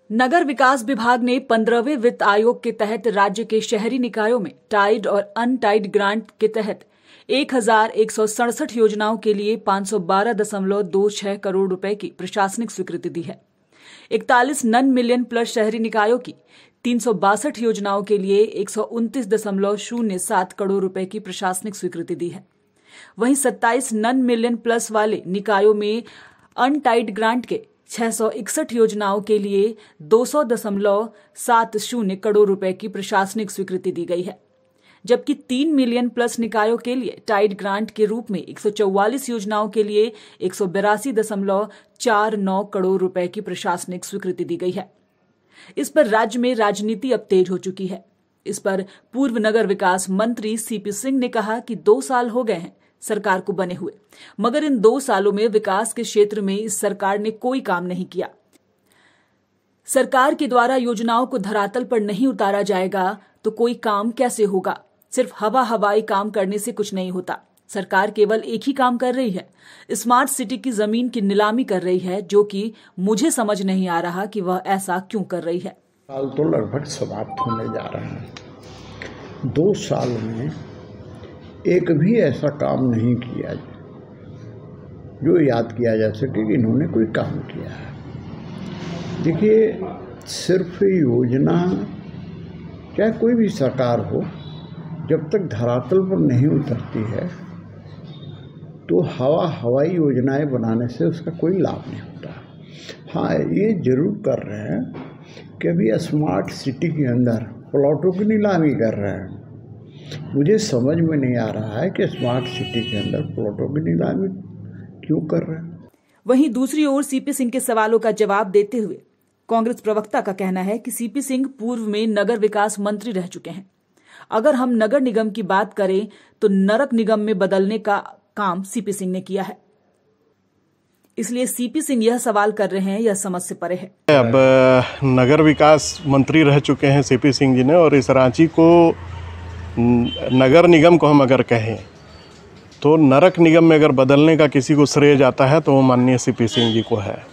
नगर विकास विभाग ने 15वें वित्त आयोग के तहत राज्य के शहरी निकायों में टाइड और अनटाइड ग्रांट के तहत 1167 योजनाओं के लिए 512.26 करोड़ रुपए की प्रशासनिक स्वीकृति दी है। 41 नन मिलियन प्लस शहरी निकायों की 362 योजनाओं के लिए 129.07 करोड़ रुपए की प्रशासनिक स्वीकृति दी है। वहीं 27 नन मिलियन प्लस वाले निकायों में अनटाइड ग्रांट के 661 योजनाओं के लिए 200.70 करोड़ रुपए की प्रशासनिक स्वीकृति दी गई है, जबकि 3 मिलियन प्लस निकायों के लिए टाइड ग्रांट के रूप में 144 योजनाओं के लिए 182.49 करोड़ रुपए की प्रशासनिक स्वीकृति दी गई है। इस पर राज्य में राजनीति अब तेज हो चुकी है। इस पर पूर्व नगर विकास मंत्री सीपी सिंह ने कहा कि 2 साल हो गए हैं सरकार को बने हुए, मगर इन 2 सालों में विकास के क्षेत्र में इस सरकार ने कोई काम नहीं किया। सरकार के द्वारा योजनाओं को धरातल पर नहीं उतारा जाएगा तो कोई काम कैसे होगा? सिर्फ हवाई काम करने से कुछ नहीं होता। सरकार केवल एक ही काम कर रही है, स्मार्ट सिटी की जमीन की नीलामी कर रही है, जो कि मुझे समझ नहीं आ रहा कि वह ऐसा क्यों कर रही है। साल तो लगभग समाप्त होने जा रहे हैं। 2 साल में एक भी ऐसा काम नहीं किया जो याद किया जा सके कि इन्होंने कोई काम किया है। देखिए, सिर्फ योजना चाहे कोई भी सरकार हो, जब तक धरातल पर नहीं उतरती है तो हवाई योजनाएं बनाने से उसका कोई लाभ नहीं होता। हाँ, ये जरूर कर रहे हैं कि अभी स्मार्ट सिटी के अंदर प्लॉटों की नीलामी कर रहे हैं। मुझे समझ में नहीं आ रहा है कि स्मार्ट सिटी के अंदर प्लॉटों की नीलामी क्यों कर रहे हैं। वहीं दूसरी ओर सीपी सिंह के सवालों का जवाब देते हुए कांग्रेस प्रवक्ता का कहना है कि सीपी सिंह पूर्व में नगर विकास मंत्री रह चुके हैं। अगर हम नगर निगम की बात करें तो नरक निगम में बदलने का काम सीपी सिंह ने किया है, इसलिए सीपी सिंह यह सवाल कर रहे हैं, यह समझ से परे है। अब नगर विकास मंत्री रह चुके हैं सीपी सिंह जी ने, और इस रांची को नगर निगम को हम अगर कहें तो नरक निगम में अगर बदलने का किसी को श्रेय जाता है तो वो माननीय सीपी सिंह जी को है,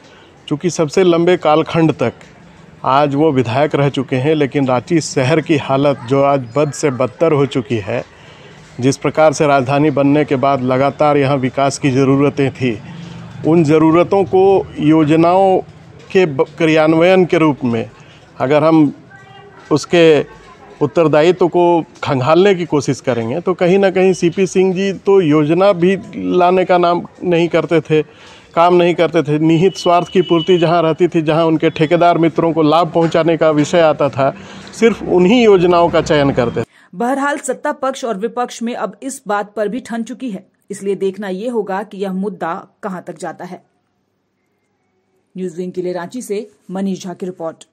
क्योंकि सबसे लंबे कालखंड तक आज वो विधायक रह चुके हैं। लेकिन रांची शहर की हालत जो आज बद से बदतर हो चुकी है, जिस प्रकार से राजधानी बनने के बाद लगातार यहाँ विकास की ज़रूरतें थी, उन ज़रूरतों को योजनाओं के क्रियान्वयन के रूप में अगर हम उसके उत्तरदायित्व को खंगालने की कोशिश करेंगे तो कहीं ना कहीं सीपी सिंह जी तो योजना भी लाने का नाम नहीं करते थे, काम नहीं करते थे। निहित स्वार्थ की पूर्ति जहां रहती थी, जहां उनके ठेकेदार मित्रों को लाभ पहुंचाने का विषय आता था, सिर्फ उन्हीं योजनाओं का चयन करते थे। बहरहाल सत्ता पक्ष और विपक्ष में अब इस बात पर भी ठन चुकी है, इसलिए देखना यह होगा कि यह मुद्दा कहां तक जाता है। न्यूज़ विंग के लिए रांची से मनीष झा की रिपोर्ट।